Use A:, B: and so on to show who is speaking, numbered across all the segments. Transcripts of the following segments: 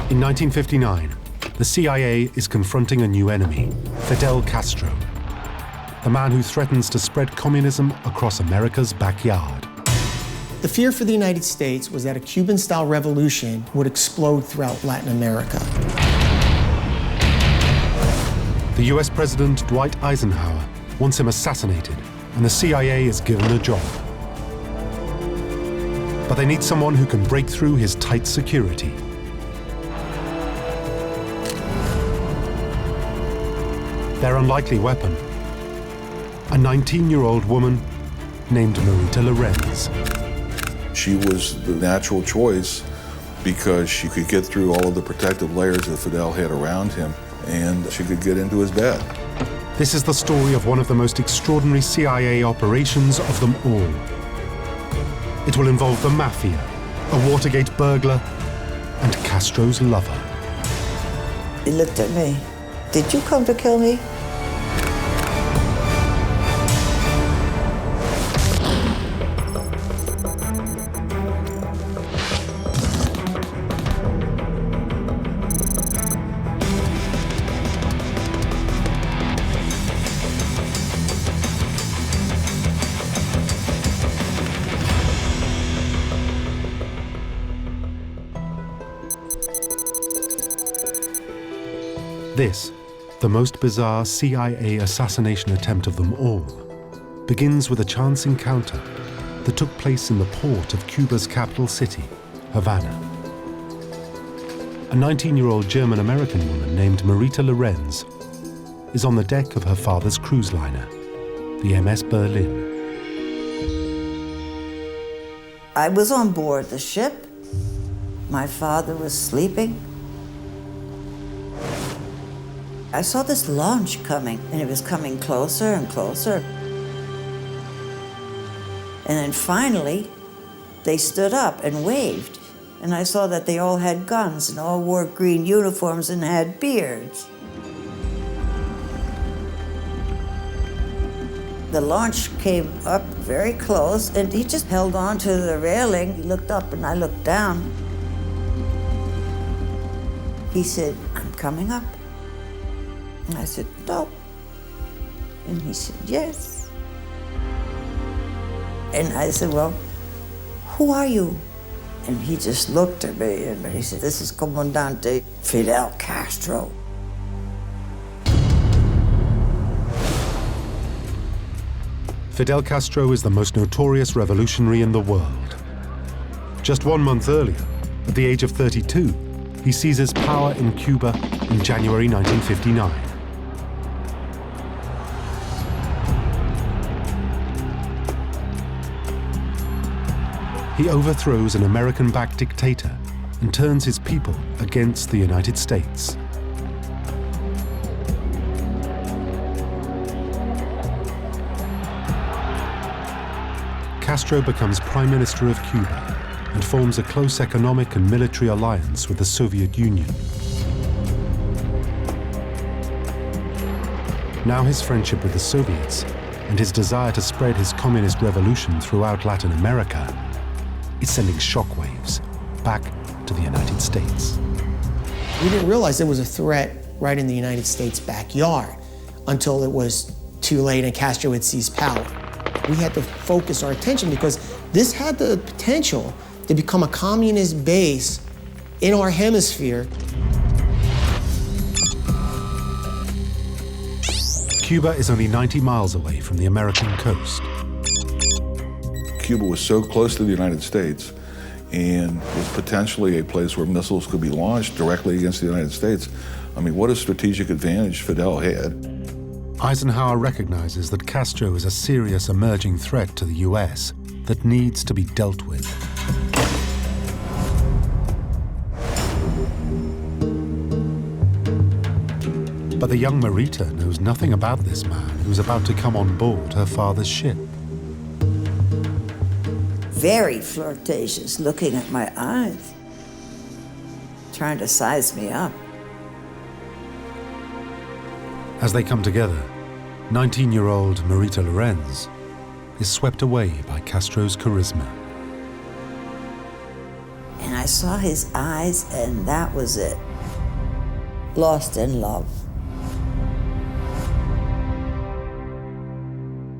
A: In 1959, the CIA is confronting a new enemy, Fidel Castro, the man who threatens to spread communism across America's backyard.
B: The fear for the United States was that a Cuban-style revolution would explode throughout Latin America.
A: The US President Dwight Eisenhower wants him assassinated, and the CIA is given a job. But they need someone who can break through his tight security. Their unlikely weapon, a 19-year-old woman named Marita Lorenz.
C: She was the natural choice because she could get through all of the protective layers that Fidel had around him, and she could get into his bed.
A: This is the story of one of the most extraordinary CIA operations of them all. It will involve the mafia, a Watergate burglar, and Castro's lover.
D: He looked at me. Did you come to kill me?
A: This, the most bizarre CIA assassination attempt of them all, begins with a chance encounter that took place in the port of Cuba's capital city, Havana. A 19-year-old German-American woman named Marita Lorenz is on the deck of her father's cruise liner, the MS Berlin.
D: I was on board the ship. My father was sleeping. I saw this launch coming, and it was coming closer and closer. And then finally, they stood up and waved. And I saw that they all had guns and all wore green uniforms and had beards. The launch came up very close, and he just held on to the railing. He looked up, and I looked down. He said, "I'm coming up." And I said, "No." And he said, "Yes." And I said, "Well, who are you?" And he just looked at me and he said, "This is Comandante Fidel Castro."
A: Fidel Castro is the most notorious revolutionary in the world. Just 1 month earlier, at the age of 32, he seizes power in Cuba in January 1959. He overthrows an American-backed dictator and turns his people against the United States. Castro becomes Prime Minister of Cuba and forms a close economic and military alliance with the Soviet Union. Now his friendship with the Soviets and his desire to spread his communist revolution throughout Latin America is sending shockwaves back to the United States.
B: We didn't realize there was a threat right in the United States backyard until it was too late and Castro had seized power. We had to focus our attention because this had the potential to become a communist base in our hemisphere.
A: Cuba is only 90 miles away from the American coast.
C: Cuba was so close to the United States and was potentially a place where missiles could be launched directly against the United States. I mean, what a strategic advantage Fidel had.
A: Eisenhower recognizes that Castro is a serious emerging threat to the US that needs to be dealt with. But the young Marita knows nothing about this man who's about to come on board her father's ship.
D: Very flirtatious, looking at my eyes, trying to size me up.
A: As they come together, 19-year-old Marita Lorenz is swept away by Castro's charisma.
D: And I saw his eyes, and that was it. Lost in love.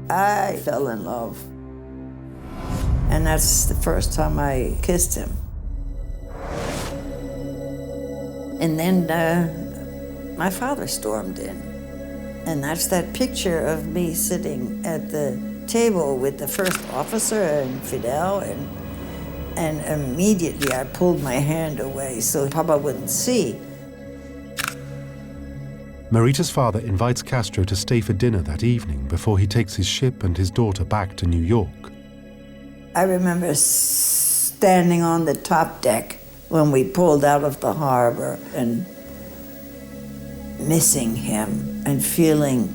D: I fell in love. And that's the first time I kissed him. And then my father stormed in. And that's that picture of me sitting at the table with the first officer and Fidel, and immediately I pulled my hand away so Papa wouldn't see.
A: Marita's father invites Castro to stay for dinner that evening before he takes his ship and his daughter back to New York.
D: I remember standing on the top deck when we pulled out of the harbor and missing him and feeling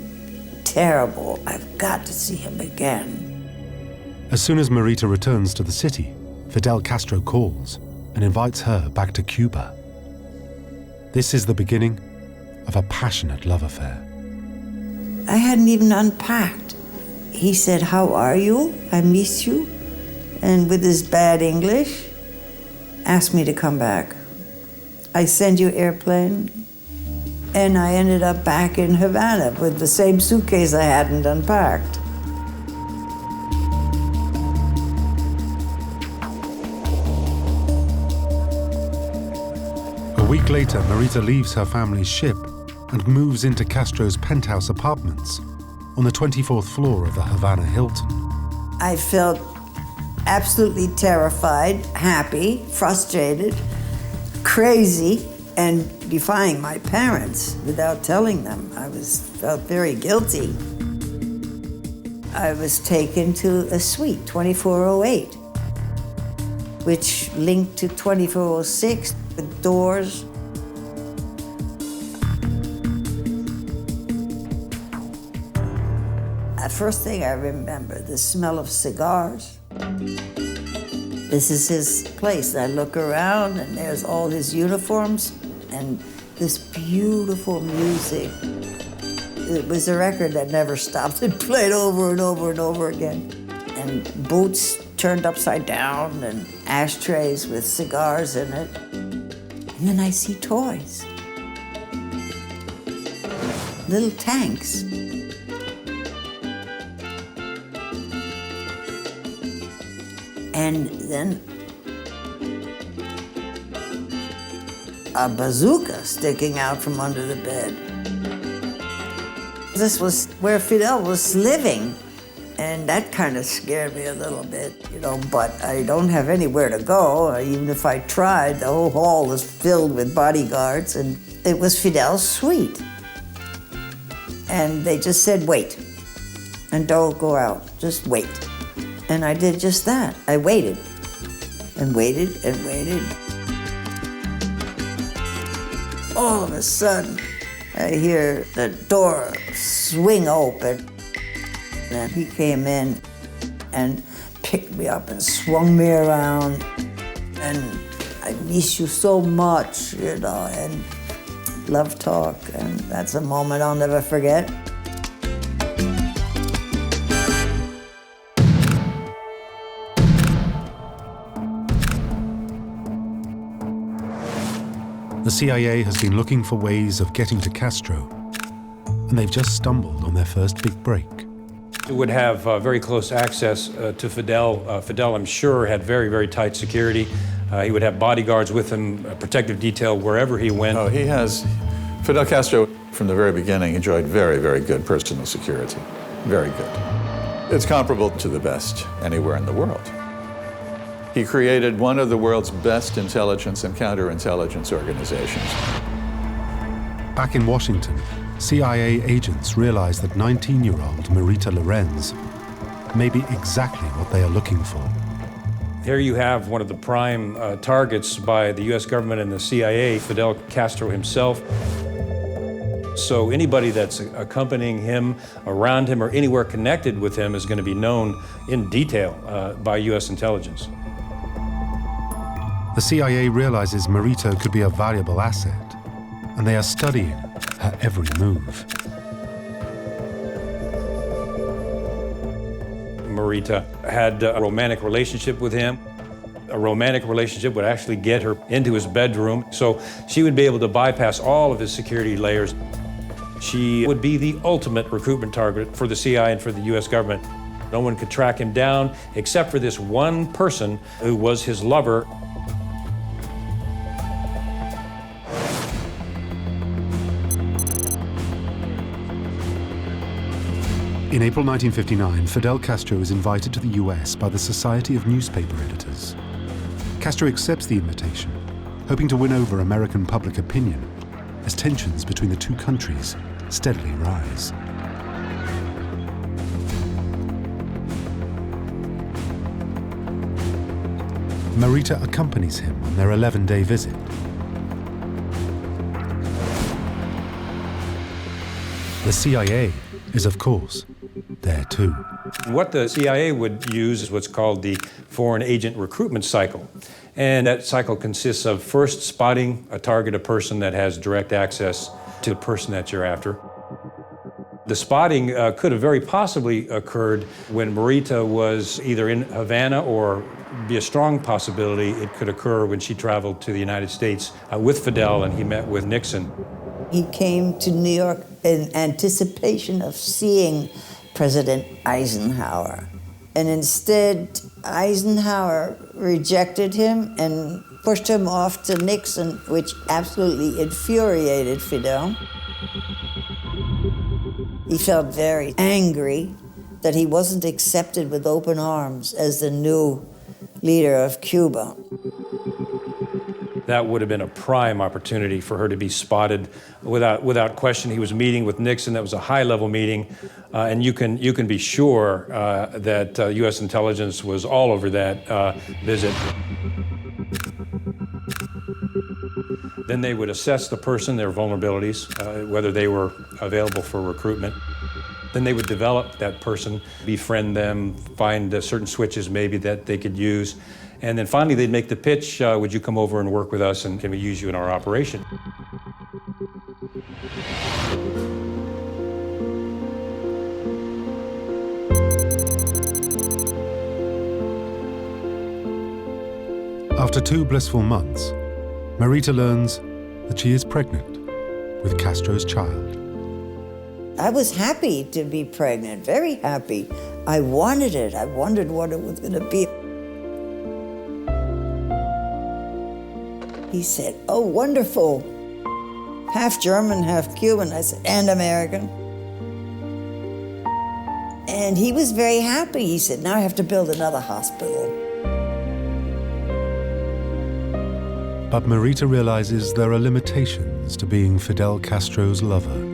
D: terrible. I've got to see him again.
A: As soon as Marita returns to the city, Fidel Castro calls and invites her back to Cuba. This is the beginning of a passionate love affair.
D: I hadn't even unpacked. He said, "How are you? I miss you." And with his bad English, asked me to come back. I send you airplane, and I ended up back in Havana with the same suitcase I hadn't unpacked.
A: A week later, Marita leaves her family's ship and moves into Castro's penthouse apartments on the 24th floor of the Havana Hilton.
D: I felt absolutely terrified, happy, frustrated, crazy, and defying my parents without telling them. I felt very guilty. I was taken to a suite, 2408, which linked to 2406 with doors. The first thing I remember, the smell of cigars. This is his place. I look around and there's all his uniforms and this beautiful music. It was a record that never stopped. It played over and over and over again. And boots turned upside down and ashtrays with cigars in it. And then I see toys. Little tanks. And then a bazooka sticking out from under the bed. This was where Fidel was living, and that kind of scared me a little bit, but I don't have anywhere to go. Even if I tried, the whole hall was filled with bodyguards, and it was Fidel's suite. And they just said, wait, and don't go out, just wait. And I did just that. I waited and waited and waited. All of a sudden, I hear the door swing open. And he came in and picked me up and swung me around. And I miss you so much, and love talk. And that's a moment I'll never forget.
A: The CIA has been looking for ways of getting to Castro, and they've just stumbled on their first big break.
E: It would have very close access to Fidel. Fidel, I'm sure, had very, very tight security. He would have bodyguards with him, a protective detail wherever he went.
F: Oh, Fidel Castro, from the very beginning, enjoyed very, very good personal security. Very good. It's comparable to the best anywhere in the world. He created one of the world's best intelligence and counterintelligence organizations.
A: Back in Washington, CIA agents realize that 19-year-old Marita Lorenz may be exactly what they are looking for.
E: Here you have one of the prime targets by the US government and the CIA, Fidel Castro himself. So anybody that's accompanying him, around him, or anywhere connected with him is going to be known in detail by US intelligence.
A: The CIA realizes Marita could be a valuable asset, and they are studying her every move.
E: Marita had a romantic relationship with him. a romantic relationship would actually get her into his bedroom. So she would be able to bypass all of his security layers. She would be the ultimate recruitment target for the CIA and for the US government. No one could track him down except for this one person who was his lover.
A: In April 1959, Fidel Castro is invited to the US by the Society of Newspaper Editors. Castro accepts the invitation, hoping to win over American public opinion as tensions between the two countries steadily rise. Marita accompanies him on their 11-day visit. The CIA is, of course, there too.
E: What the CIA would use is what's called the foreign agent recruitment cycle. And that cycle consists of first spotting a target, a person that has direct access to the person that you're after. The spotting could have very possibly occurred when Marita was either in Havana, or be a strong possibility it could occur when she traveled to the United States with Fidel and he met with Nixon.
D: He came to New York in anticipation of seeing President Eisenhower. And instead, Eisenhower rejected him and pushed him off to Nixon, which absolutely infuriated Fidel. He felt very angry that he wasn't accepted with open arms as the new leader of Cuba.
E: That would have been a prime opportunity for her to be spotted without question. He was meeting with Nixon. That was a high-level meeting, and you can be sure that U.S. intelligence was all over that visit. Then they would assess the person, their vulnerabilities, whether they were available for recruitment. Then they would develop that person, befriend them, find certain switches maybe that they could use. And then finally, they'd make the pitch, would you come over and work with us, and can we use you in our operation?
A: After 2 blissful months, Marita learns that she is pregnant with Castro's child.
D: I was happy to be pregnant, very happy. I wanted it. I wondered what it was going to be. He said, oh, wonderful. Half German, half Cuban. I said, and American. And he was very happy. He said, now I have to build another hospital.
A: But Marita realizes there are limitations to being Fidel Castro's lover.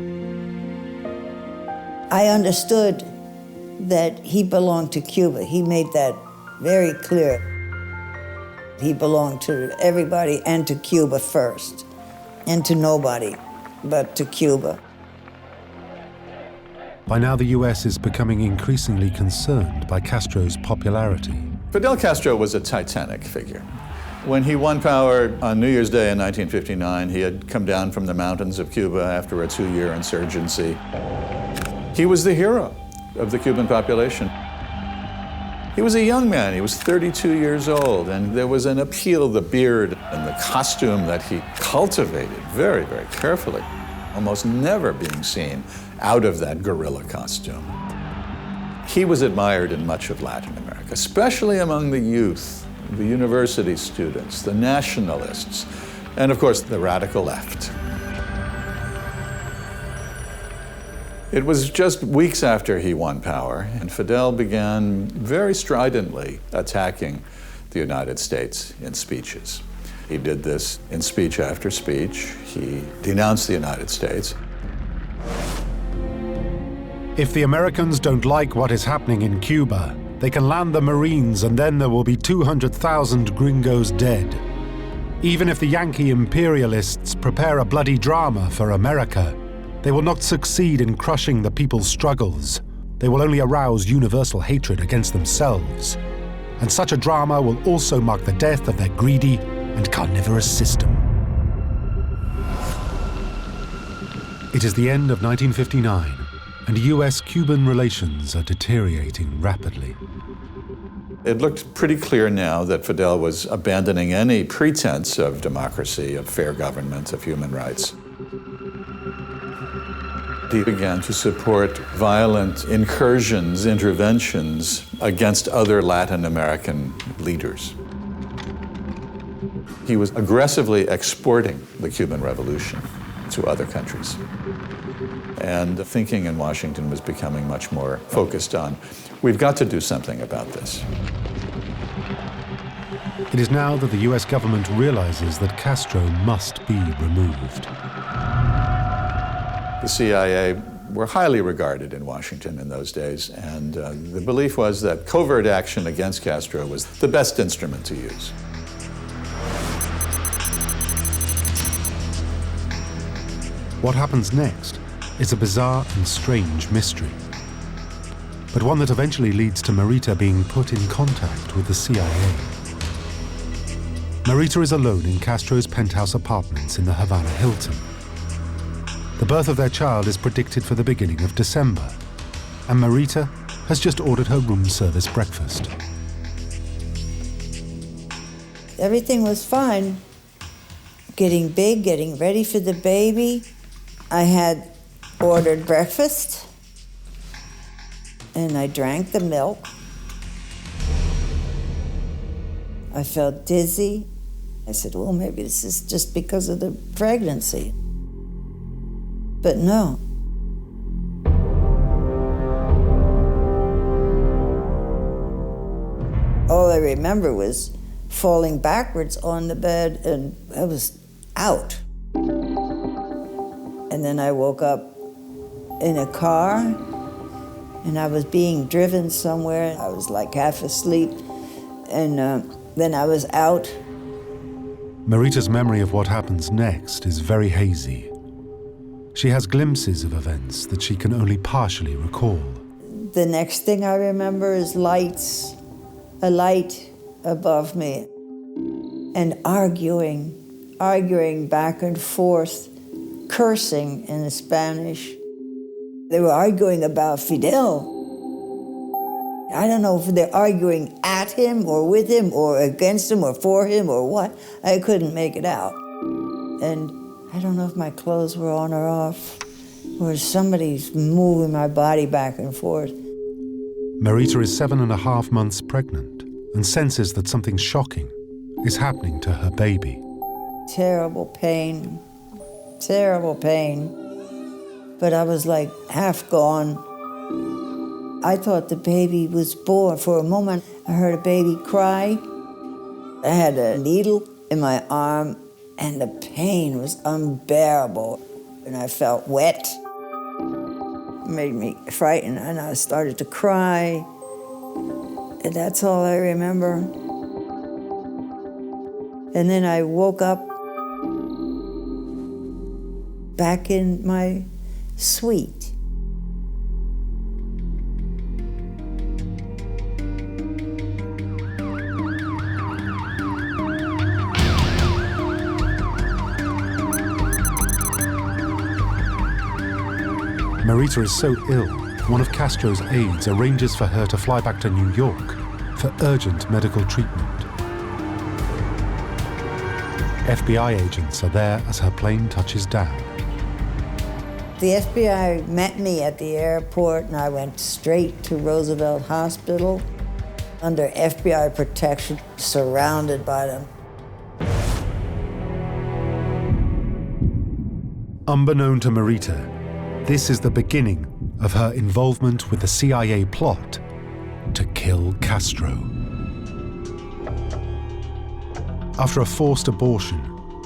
D: I understood that he belonged to Cuba. He made that very clear. He belonged to everybody and to Cuba first, and to nobody but to Cuba.
A: By now, the US is becoming increasingly concerned by Castro's popularity.
F: Fidel Castro was a titanic figure. When he won power on New Year's Day in 1959, he had come down from the mountains of Cuba after a 2-year insurgency. He was the hero of the Cuban population. He was a young man, he was 32 years old, and there was an appeal, the beard and the costume that he cultivated very, very carefully, almost never being seen out of that guerrilla costume. He was admired in much of Latin America, especially among the youth, the university students, the nationalists, and of course, the radical left. It was just weeks after he won power, and Fidel began very stridently attacking the United States in speeches. He did this in speech after speech. He denounced the United States.
A: If the Americans don't like what is happening in Cuba, they can land the Marines and then there will be 200,000 gringos dead. Even if the Yankee imperialists prepare a bloody drama for America, they will not succeed in crushing the people's struggles. They will only arouse universal hatred against themselves. And such a drama will also mark the death of their greedy and carnivorous system. It is the end of 1959, and US-Cuban relations are deteriorating rapidly.
F: It looked pretty clear now that Fidel was abandoning any pretense of democracy, of fair government, of human rights. He began to support violent incursions, interventions against other Latin American leaders. He was aggressively exporting the Cuban Revolution to other countries. And the thinking in Washington was becoming much more focused on, we've got to do something about this.
A: It is now that the US government realizes that Castro must be removed.
F: The CIA were highly regarded in Washington in those days, and the belief was that covert action against Castro was the best instrument to use.
A: What happens next is a bizarre and strange mystery, but one that eventually leads to Marita being put in contact with the CIA. Marita is alone in Castro's penthouse apartments in the Havana Hilton. The birth of their child is predicted for the beginning of December, and Marita has just ordered her room service breakfast.
D: Everything was fine. Getting big, getting ready for the baby. I had ordered breakfast, and I drank the milk. I felt dizzy. I said, well, maybe this is just because of the pregnancy. But no. All I remember was falling backwards on the bed, and I was out. And then I woke up in a car, and I was being driven somewhere. I was like half asleep, and then I was out.
A: Marita's memory of what happens next is very hazy. She has glimpses of events that she can only partially recall.
D: The next thing I remember is lights, a light above me, and arguing back and forth, cursing in Spanish. They were arguing about Fidel. I don't know if they're arguing at him or with him or against him or for him or what. I couldn't make it out. And I don't know if my clothes were on or off, or somebody's moving my body back and forth.
A: Marita is 7.5 months pregnant and senses that something shocking is happening to her baby.
D: Terrible pain, terrible pain. But I was like half gone. I thought the baby was born. For a moment, I heard a baby cry. I had a needle in my arm, and the pain was unbearable. And I felt wet. It made me frightened, and I started to cry. And that's all I remember. And then I woke up back in my suite.
A: Marita is so ill, one of Castro's aides arranges for her to fly back to New York for urgent medical treatment. FBI agents are there as her plane touches down.
D: The FBI met me at the airport, and I went straight to Roosevelt Hospital under FBI protection, surrounded by them.
A: Unbeknown to Marita, this is the beginning of her involvement with the CIA plot to kill Castro. After a forced abortion,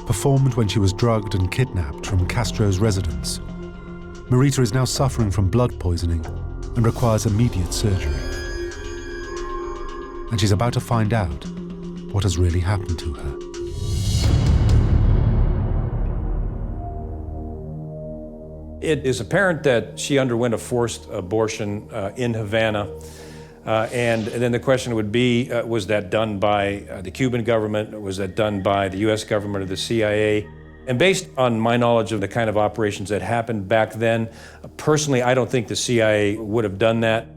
A: performed when she was drugged and kidnapped from Castro's residence, Marita is now suffering from blood poisoning and requires immediate surgery. And she's about to find out what has really happened to her.
E: It is apparent that she underwent a forced abortion in Havana. And then the question would be, was that done by the Cuban government? Was that done by the US government or the CIA? And based on my knowledge of the kind of operations that happened back then, personally, I don't think the CIA would have done that.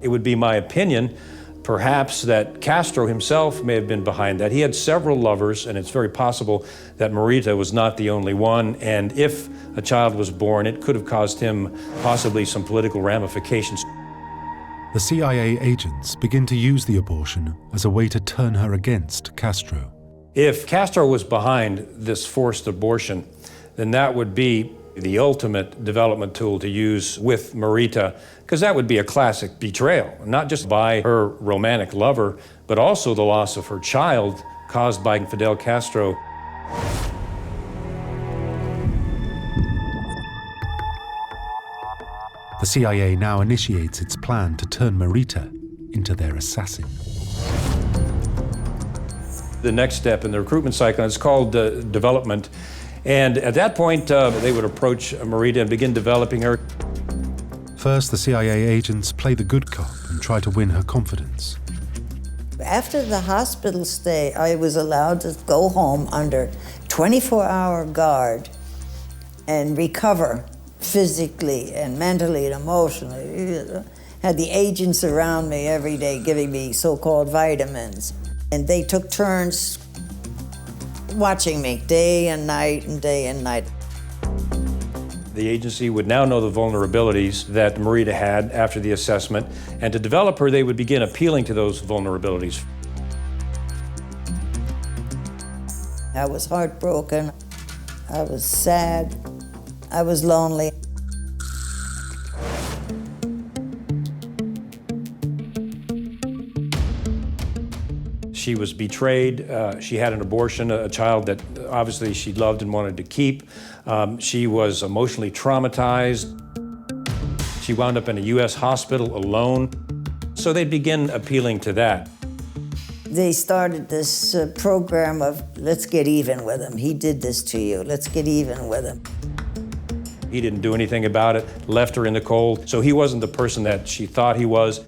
E: It would be my opinion perhaps that Castro himself may have been behind that. He had several lovers, and it's very possible that Marita was not the only one, and if a child was born, it could have caused him possibly some political ramifications.
A: The CIA agents begin to use the abortion as a way to turn her against Castro.
E: If Castro was behind this forced abortion, then that would be the ultimate development tool to use with Marita, because that would be a classic betrayal, not just by her romantic lover, but also the loss of her child caused by Fidel Castro.
A: The CIA now initiates its plan to turn Marita into their assassin.
E: The next step in the recruitment cycle is called development. And at that point, they would approach Marita and begin developing her.
A: First, the CIA agents play the good cop and try to win her confidence.
D: After the hospital stay, I was allowed to go home under 24-hour guard and recover physically and mentally and emotionally. Had the agents around me every day giving me so-called vitamins. And they took turns watching me day and night and day and night.
E: The agency would now know the vulnerabilities that Marita had after the assessment, and to develop her, they would begin appealing to those vulnerabilities.
D: I was heartbroken. I was sad. I was lonely.
E: She was betrayed. She had an abortion, a child that obviously she loved and wanted to keep. She was emotionally traumatized. She wound up in a US hospital alone. So they'd begin appealing to that.
D: They started this program of, let's get even with him. He did this to you. Let's get even with him.
E: He didn't do anything about it, left her in the cold. So he wasn't the person that she thought he was.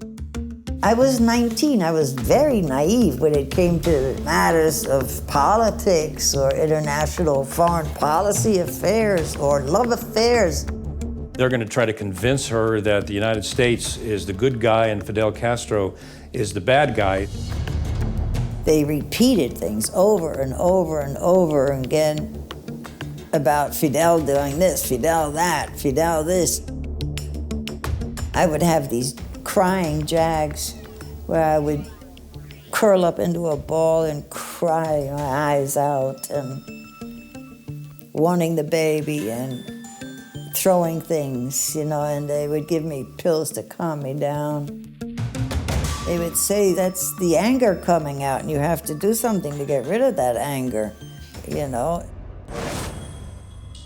D: I was 19. I was very naive when it came to matters of politics or international foreign policy affairs or love affairs.
E: They're going to try to convince her that the United States is the good guy and Fidel Castro is the bad guy.
D: They repeated things over and over and over again about Fidel doing this, Fidel that, Fidel this. I would have these crying jags where I would curl up into a ball and cry my eyes out and wanting the baby and throwing things, you know, and they would give me pills to calm me down. They would say that's the anger coming out and you have to do something to get rid of that anger, you know.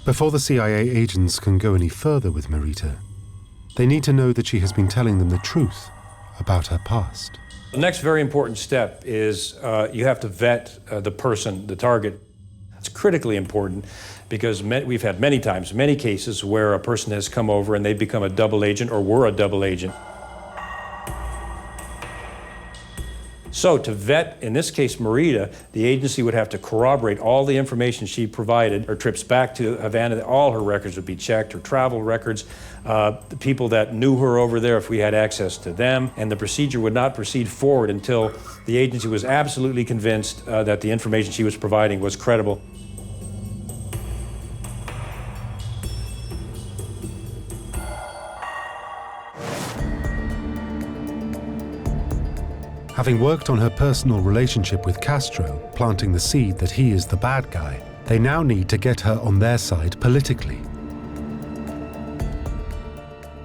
A: Before the CIA agents can go any further with Marita, they need to know that she has been telling them the truth about her past.
E: The next very important step is you have to vet the person, the target. It's critically important because we've had many times, many cases where a person has come over and they've become a double agent or were a double agent. So to vet, in this case, Marita, the agency would have to corroborate all the information she provided. Her trips back to Havana, all her records would be checked, her travel records, the people that knew her over there, if we had access to them, and the procedure would not proceed forward until the agency was absolutely convinced that the information she was providing was credible.
A: Having worked on her personal relationship with Castro, planting the seed that he is the bad guy, they now need to get her on their side politically.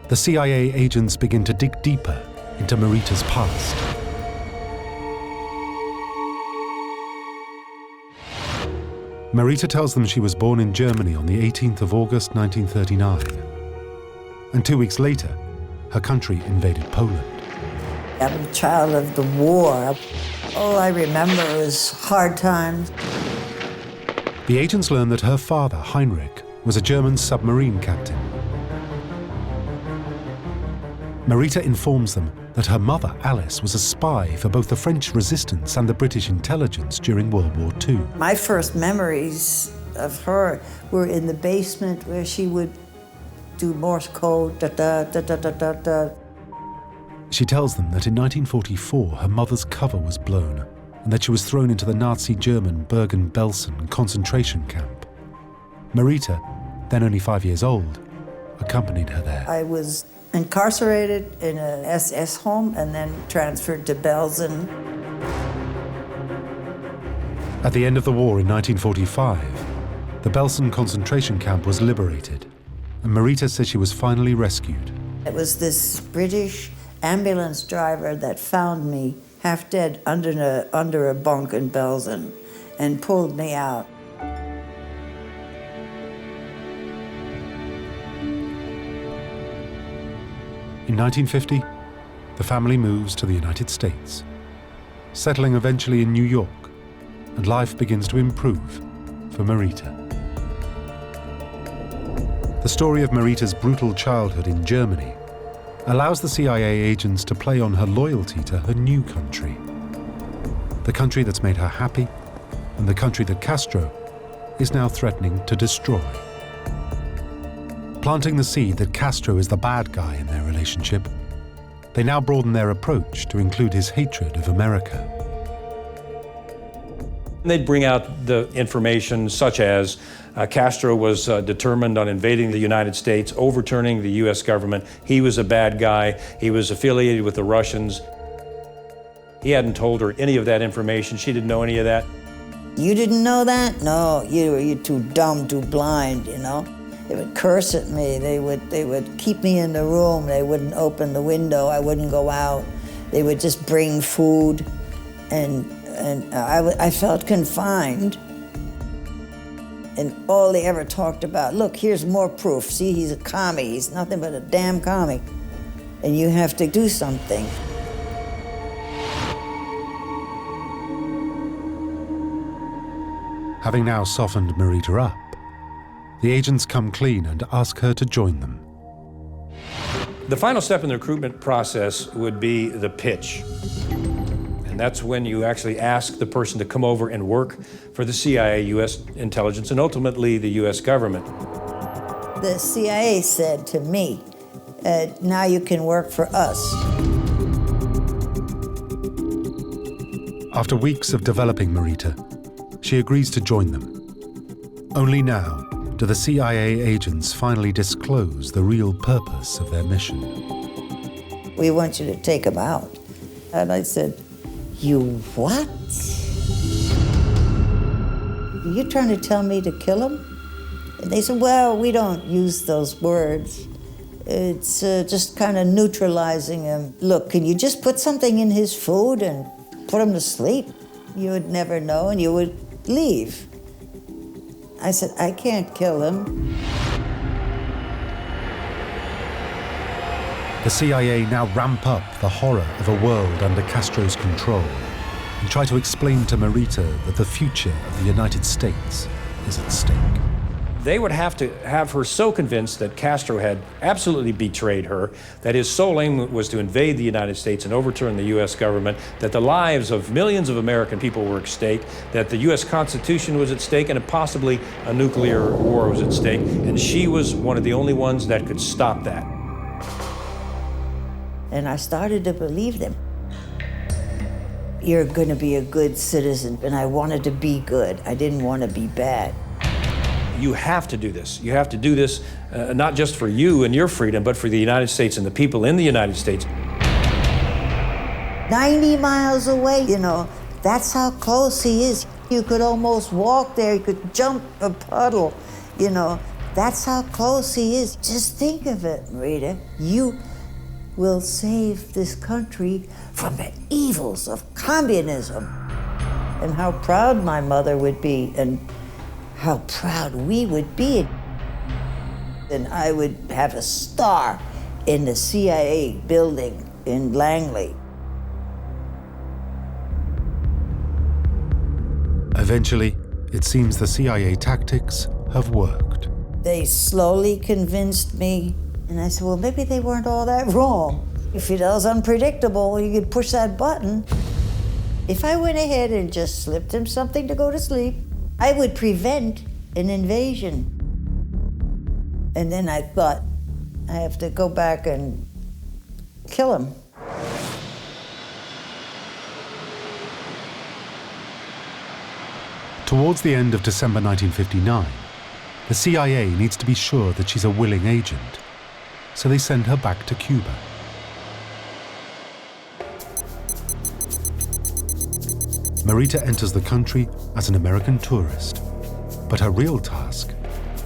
A: The CIA agents begin to dig deeper into Marita's past. Marita tells them she was born in Germany on the 18th of August 1939. And 2 weeks later, her country invaded Poland.
D: I'm a child of the war. All I remember is hard times.
A: The agents learn that her father, Heinrich, was a German submarine captain. Marita informs them that her mother, Alice, was a spy for both the French resistance and the British intelligence during World War II.
D: My first memories of her were in the basement where she would do Morse code, da-da, da-da-da-da-da.
A: She tells them that in 1944 her mother's cover was blown and that she was thrown into the Nazi German Bergen-Belsen concentration camp. Marita, then only 5 years old, accompanied her there.
D: I was incarcerated in an SS home and then transferred to Belsen.
A: At the end of the war in 1945, the Belsen concentration camp was liberated, and Marita says she was finally rescued.
D: It was this British ambulance driver that found me half dead under a bunk in Belsen and pulled me out.
A: In 1950, the family moves to the United States, settling eventually in New York, and life begins to improve for Marita. The story of Marita's brutal childhood in Germany allows the CIA agents to play on her loyalty to her new country, the country that's made her happy, and the country that Castro is now threatening to destroy. Planting the seed that Castro is the bad guy in their relationship, they now broaden their approach to include his hatred of America.
E: They'd bring out the information such as Castro was determined on invading the United States, overturning the US government. He was a bad guy. He was affiliated with the Russians. He hadn't told her any of that information. She didn't know any of that.
D: You didn't know that? No, you're too dumb, too blind, you know? They would curse at me. They would keep me in the room. They wouldn't open the window. I wouldn't go out. They would just bring food, and I felt confined. And all they ever talked about, look, here's more proof. See, he's a commie. He's nothing but a damn commie. And you have to do something.
A: Having now softened Marita up, the agents come clean and ask her to join them.
E: The final step in the recruitment process would be the pitch. And that's when you actually ask the person to come over and work for the CIA, US intelligence, and ultimately the US government.
D: The CIA said to me, now you can work for us.
A: After weeks of developing Marita, she agrees to join them. Only now do the CIA agents finally disclose the real purpose of their mission.
D: We want you to take him out. And I said, you what? You trying to tell me to kill him? And they said, well, we don't use those words. It's just kind of neutralizing him. Look, can you just put something in his food and put him to sleep? You would never know and you would leave. I said, I can't kill him.
A: The CIA now ramp up the horror of a world under Castro's control and try to explain to Marita that the future of the United States is at stake.
E: They would have to have her so convinced that Castro had absolutely betrayed her, that his sole aim was to invade the United States and overturn the US government, that the lives of millions of American people were at stake, that the US Constitution was at stake, and possibly a nuclear war was at stake. And she was one of the only ones that could stop that.
D: And I started to believe them. You're going to be a good citizen, and I wanted to be good. I didn't want to be bad.
E: You have to do this. You have to do this not just for you and your freedom, but for the United States and the people in the United States.
D: 90 miles away, you know, that's how close he is. You could almost walk there, you could jump a puddle, you know. That's how close he is. Just think of it, Marita. You will save this country from the evils of communism. And how proud my mother would be, and how proud we would be. And I would have a star in the CIA building in Langley.
A: Eventually, it seems the CIA tactics have worked.
D: They slowly convinced me, and I said, well, maybe they weren't all that wrong. If Fidel's unpredictable, you could push that button. If I went ahead and just slipped him something to go to sleep, I would prevent an invasion. And then I thought, I have to go back and kill him.
A: Towards the end of December 1959, the CIA needs to be sure that she's a willing agent, so they send her back to Cuba. Marita enters the country as an American tourist, but her real task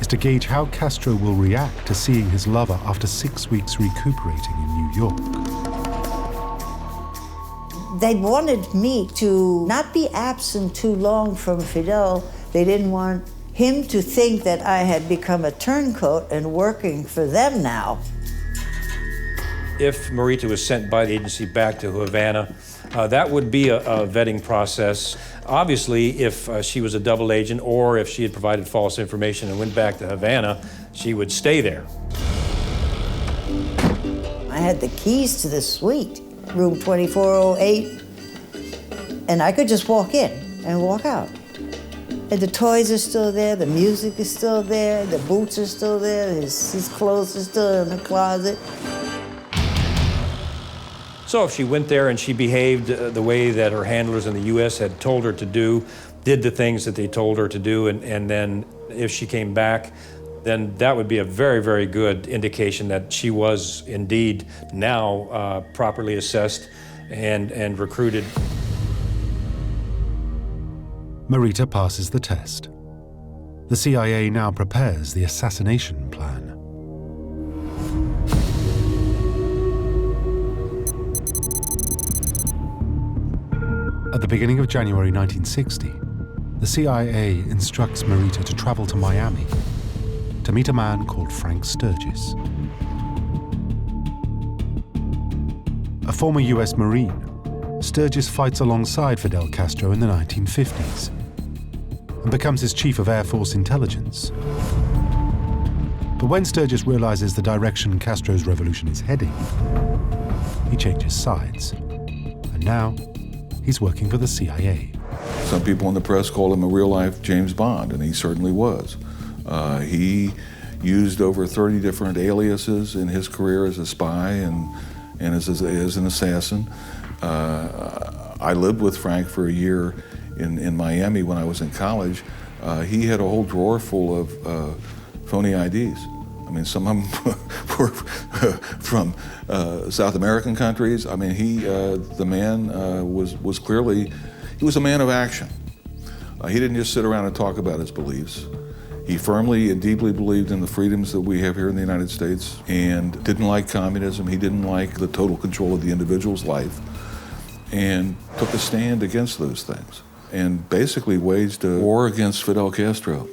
A: is to gauge how Castro will react to seeing his lover after 6 weeks recuperating in New York.
D: They wanted me to not be absent too long from Fidel. They didn't want him to think that I had become a turncoat and working for them now.
E: If Marita was sent by the agency back to Havana, that would be a vetting process. Obviously, if she was a double agent or if she had provided false information and went back to Havana, she would stay there.
D: I had the keys to the suite, room 2408, and I could just walk in and walk out. And the toys are still there, the music is still there, the boots are still there, his clothes are still in the closet.
E: So if she went there and she behaved the way that her handlers in the U.S. had told her to do, did the things that they told her to do, and then if she came back, then that would be a very, very good indication that she was indeed now properly assessed and recruited.
A: Marita passes the test. The CIA now prepares the assassination plan. At the beginning of January 1960, the CIA instructs Marita to travel to Miami to meet a man called Frank Sturgis. A former US Marine, Sturgis fights alongside Fidel Castro in the 1950s and becomes his chief of Air Force intelligence. But when Sturgis realizes the direction Castro's revolution is heading, he changes sides, and now he's working for the CIA.
C: Some people in the press call him a real-life James Bond, and he certainly was. He used over 30 different aliases in his career as a spy and as an assassin. I lived with Frank for a year in Miami when I was in college. He had a whole drawer full of phony IDs. I mean, some of them were from South American countries. I mean, the man was clearly, he was a man of action. He didn't just sit around and talk about his beliefs. He firmly and deeply believed in the freedoms that we have here in the United States and didn't like communism. He didn't like the total control of the individual's life and took a stand against those things and basically waged a war against Fidel Castro.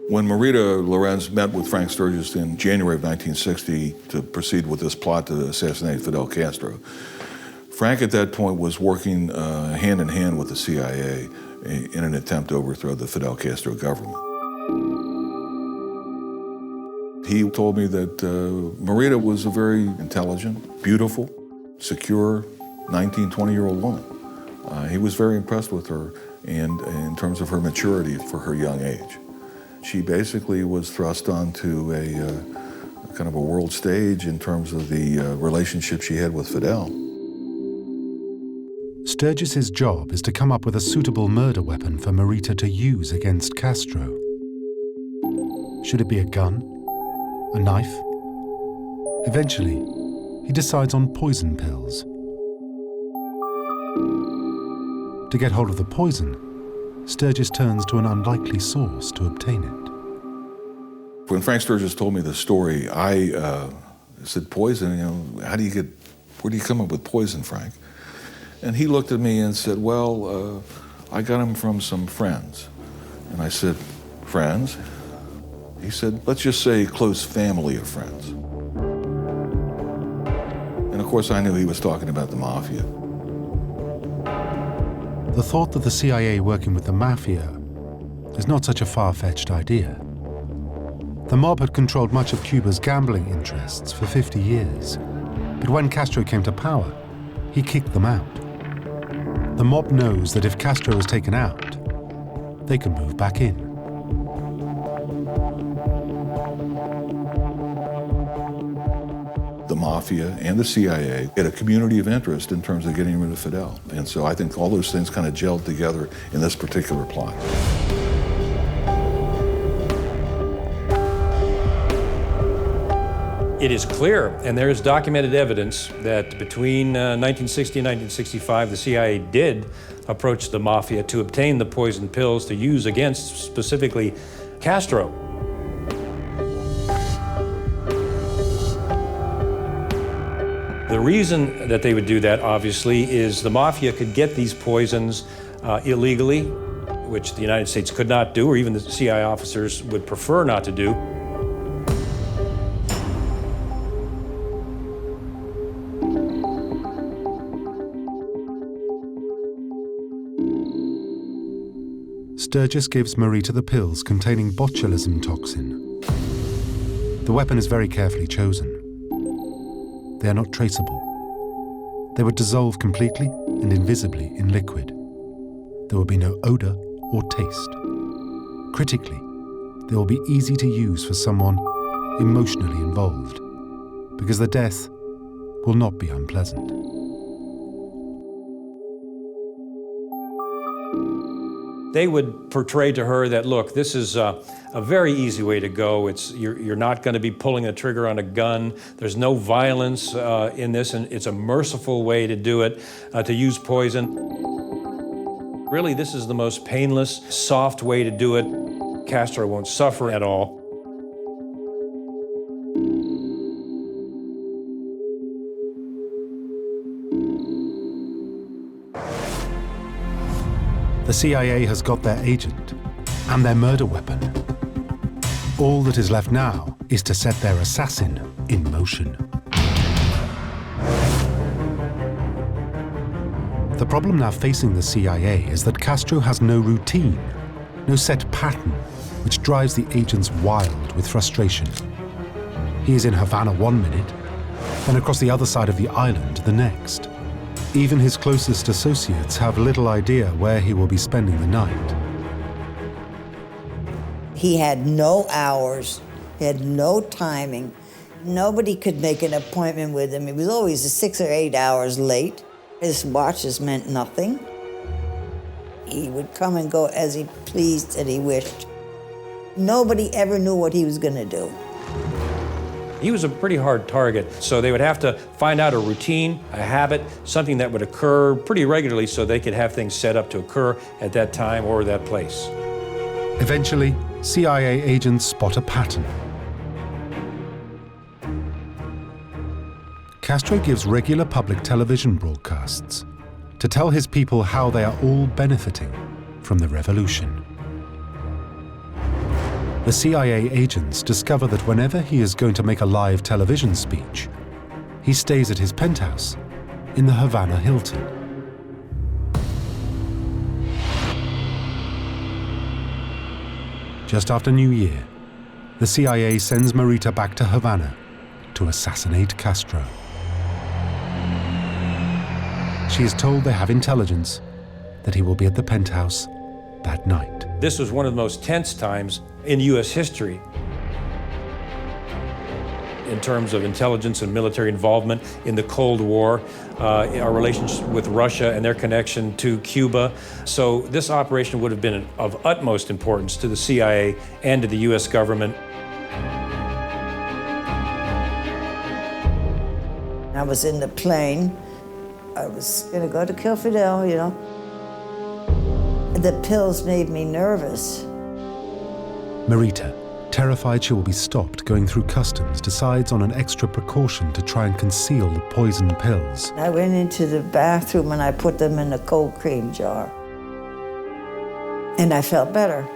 C: When Marita Lorenz met with Frank Sturgis in January of 1960 to proceed with this plot to assassinate Fidel Castro, Frank at that point was working hand in hand with the CIA in an attempt to overthrow the Fidel Castro government. He told me that Marita was a very intelligent, beautiful, secure 19, 20-year-old woman. He was very impressed with her and in terms of her maturity for her young age. She basically was thrust onto a kind of a world stage in terms of the relationship she had with Fidel.
A: Sturgis's job is to come up with a suitable murder weapon for Marita to use against Castro. Should it be a gun? A knife? Eventually, he decides on poison pills. To get hold of the poison, Sturgis turns to an unlikely source to obtain it.
C: When Frank Sturgis told me the story, I said, poison, where do you come up with poison, Frank? And he looked at me and said, well, I got him from some friends. And I said, friends? He said, let's just say close family of friends. And of course I knew he was talking about the mafia.
A: The thought that the CIA working with the mafia is not such a far-fetched idea. The mob had controlled much of Cuba's gambling interests for 50 years. But when Castro came to power, he kicked them out. The mob knows that if Castro is taken out, they can move back in.
C: the mafia and the CIA had a community of interest in terms of getting rid of Fidel. And so I think all those things kind of gelled together in this particular plot.
E: It is clear, and there is documented evidence, that between 1960 and 1965, the CIA did approach the mafia to obtain the poison pills to use against specifically Castro. The reason that they would do that, obviously, is the mafia could get these poisons illegally, which the United States could not do, or even the CIA officers would prefer not to do.
A: Sturgis gives Marita the pills containing botulism toxin. The weapon is very carefully chosen. They are not traceable. They would dissolve completely and invisibly in liquid. There will be no odor or taste. Critically, they will be easy to use for someone emotionally involved, because the death will not be unpleasant.
E: They would portray to her that, look, this is a very easy way to go. You're not going to be pulling a trigger on a gun. There's no violence in this, and it's a merciful way to do it, to use poison. Really, this is the most painless, soft way to do it. Castro won't suffer at all.
A: The CIA has got their agent and their murder weapon. All that is left now is to set their assassin in motion. The problem now facing the CIA is that Castro has no routine, no set pattern, which drives the agents wild with frustration. He is in Havana one minute, then across the other side of the island the next. Even his closest associates have little idea where he will be spending the night.
D: He had no hours, he had no timing. Nobody could make an appointment with him. He was always 6 or 8 hours late. His watches meant nothing. He would come and go as he pleased and he wished. Nobody ever knew what he was going to do.
E: He was a pretty hard target, so they would have to find out a routine, a habit, something that would occur pretty regularly so they could have things set up to occur at that time or that place.
A: Eventually, CIA agents spot a pattern. Castro gives regular public television broadcasts to tell his people how they are all benefiting from the revolution. The CIA agents discover that whenever he is going to make a live television speech, he stays at his penthouse in the Havana Hilton. Just after New Year, the CIA sends Marita back to Havana to assassinate Castro. She is told they have intelligence that he will be at the penthouse that night.
E: This was one of the most tense times in U.S. history in terms of intelligence and military involvement in the Cold War, our relations with Russia and their connection to Cuba. So this operation would have been of utmost importance to the CIA and to the U.S. government.
D: I was in the plane. I was going to go to kill Fidel, you know. The pills made me nervous.
A: Marita, terrified she will be stopped going through customs, decides on an extra precaution to try and conceal the poison pills.
D: I went into the bathroom and I put them in a cold cream jar. And I felt better.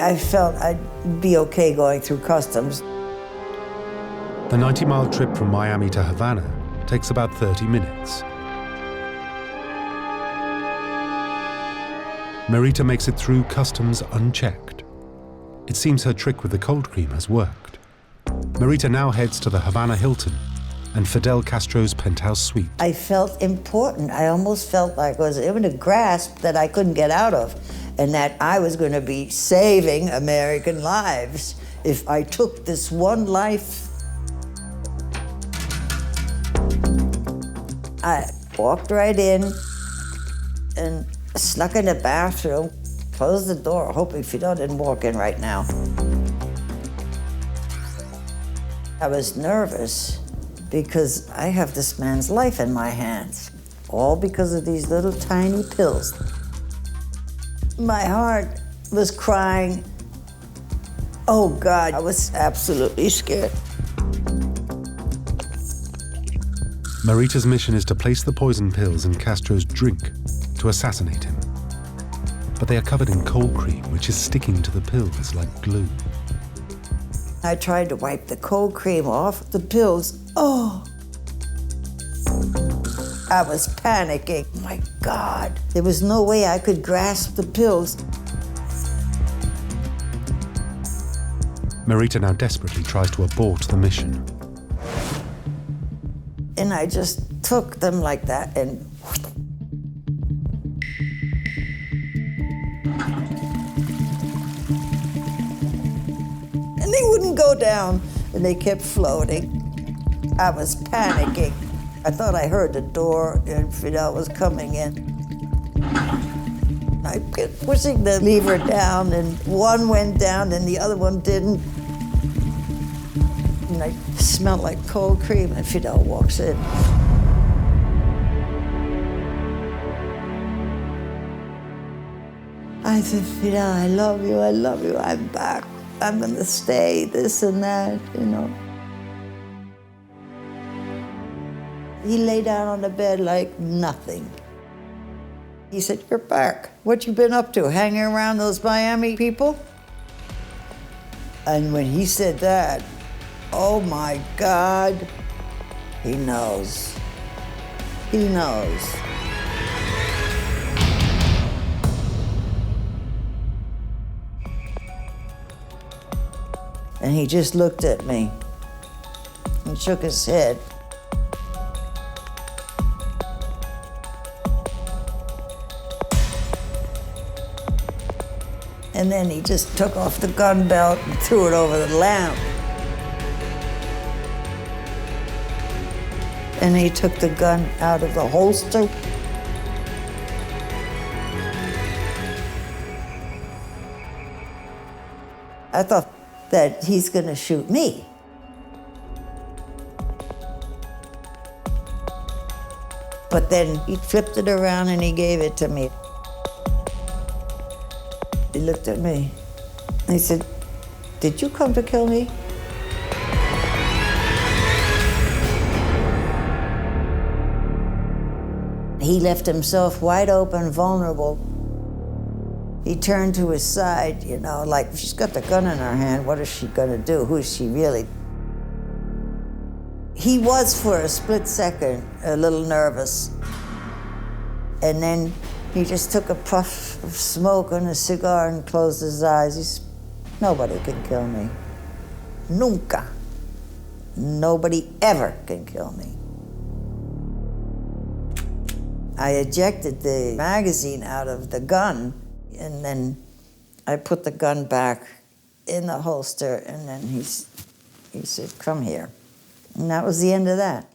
D: I felt I'd be okay going through customs.
A: The 90-mile trip from Miami to Havana takes about 30 minutes. Marita makes it through customs unchecked. It seems her trick with the cold cream has worked. Marita now heads to the Havana Hilton and Fidel Castro's penthouse suite.
D: I felt important. I almost felt like I was in a grasp that I couldn't get out of, and that I was going to be saving American lives if I took this one life. I walked right in and snuck in the bathroom, closed the door, hoping Fidel didn't walk in right now. I was nervous because I have this man's life in my hands, all because of these little tiny pills. My heart was crying. Oh God, I was absolutely scared.
A: Marita's mission is to place the poison pills in Castro's drink to assassinate him. But they are covered in cold cream, which is sticking to the pills like glue.
D: I tried to wipe the cold cream off the pills. Oh! I was panicking. My God, there was no way I could grasp the pills.
A: Marita now desperately tries to abort the mission.
D: And I just took them like that and they wouldn't go down, and they kept floating. I was panicking. I thought I heard the door, and Fidel was coming in. I kept pushing the lever down, and one went down, and the other one didn't. And I smelled like cold cream, and Fidel walks in. I said, Fidel, I love you, I'm back. I'm gonna stay, this and that, you know. He lay down on the bed like nothing. He said, you're back. What you been up to, hanging around those Miami people? And when he said that, oh my God, he knows. He knows. And he just looked at me and shook his head. And then he just took off the gun belt and threw it over the lamp. And he took the gun out of the holster. I thought that he's gonna shoot me. But then he flipped it around and he gave it to me. He looked at me and he said, did you come to kill me? He left himself wide open, vulnerable. He turned to his side, you know, like she's got the gun in her hand, what is she gonna do? Who is she really? He was, for a split second, a little nervous. And then he just took a puff of smoke on a cigar and closed his eyes. He said, nobody can kill me. Nunca. Nobody ever can kill me. I ejected the magazine out of the gun, and then I put the gun back in the holster, and then he said, come here. And that was the end of that.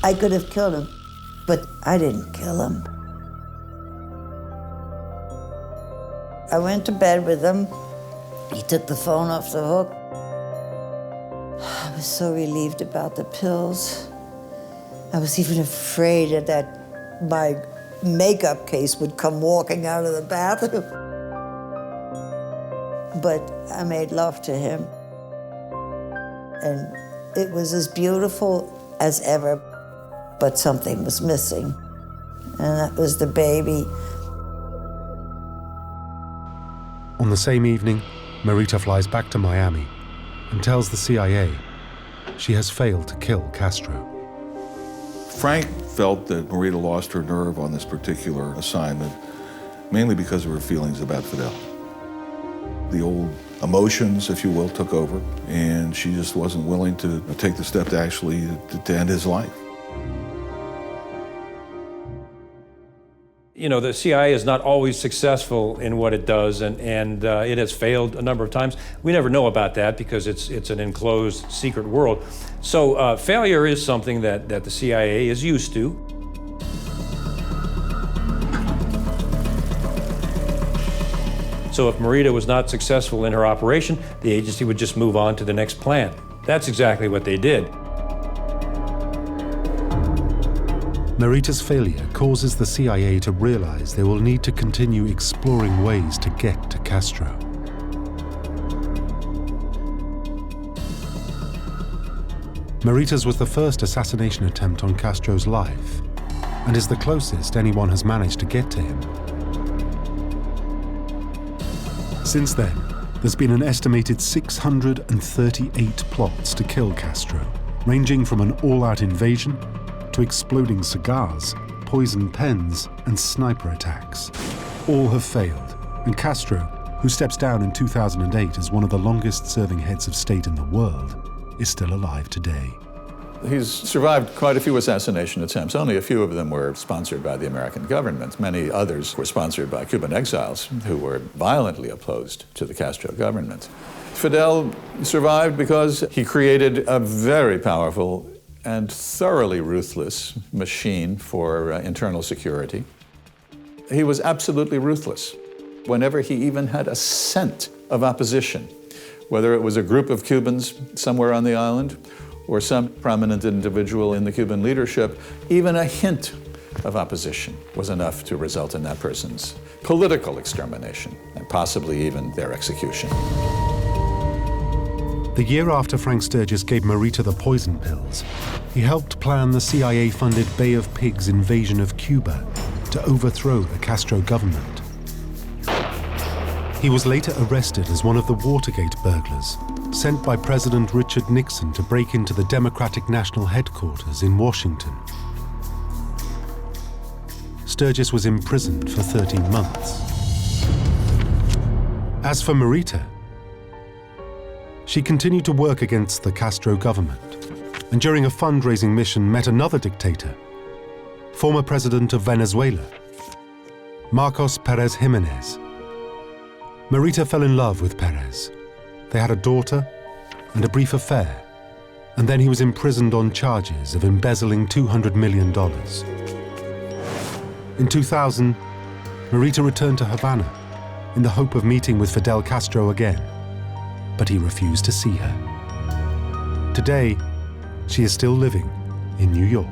D: I could have killed him, but I didn't kill him. I went to bed with him. He took the phone off the hook. I was so relieved about the pills. I was even afraid that my makeup case would come walking out of the bathroom. But I made love to him. And it was as beautiful as ever, but something was missing. And that was the baby.
A: On the same evening, Marita flies back to Miami and tells the CIA she has failed to kill Castro.
C: Frank felt that Marita lost her nerve on this particular assignment, mainly because of her feelings about Fidel. The old emotions, if you will, took over, and she just wasn't willing to take the step to actually to end his life.
E: You know, the CIA is not always successful in what it does, and it has failed a number of times. We never know about that because it's an enclosed, secret world. So failure is something that the CIA is used to. So if Marita was not successful in her operation, the agency would just move on to the next plan. That's exactly what they did.
A: Marita's failure causes the CIA to realize they will need to continue exploring ways to get to Castro. Marita's was the first assassination attempt on Castro's life, and is the closest anyone has managed to get to him. Since then, there's been an estimated 638 plots to kill Castro, ranging from an all-out invasion to exploding cigars, poison pens, and sniper attacks. All have failed, and Castro, who steps down in 2008 as one of the longest-serving heads of state in the world, is still alive today.
F: He's survived quite a few assassination attempts. Only a few of them were sponsored by the American government. Many others were sponsored by Cuban exiles who were violently opposed to the Castro government. Fidel survived because he created a very powerful and thoroughly ruthless machine for internal security. He was absolutely ruthless. Whenever he even had a scent of opposition, whether it was a group of Cubans somewhere on the island or some prominent individual in the Cuban leadership, even a hint of opposition was enough to result in that person's political extermination and possibly even their execution.
A: The year after Frank Sturgis gave Marita the poison pills, he helped plan the CIA-funded Bay of Pigs invasion of Cuba to overthrow the Castro government. He was later arrested as one of the Watergate burglars, sent by President Richard Nixon to break into the Democratic National Headquarters in Washington. Sturgis was imprisoned for 13 months. As for Marita, she continued to work against the Castro government, and during a fundraising mission met another dictator, former president of Venezuela, Marcos Pérez Jiménez. Marita fell in love with Pérez. They had a daughter and a brief affair, and then he was imprisoned on charges of embezzling $200 million. In 2000, Marita returned to Havana in the hope of meeting with Fidel Castro again, but he refused to see her. Today, she is still living in New York.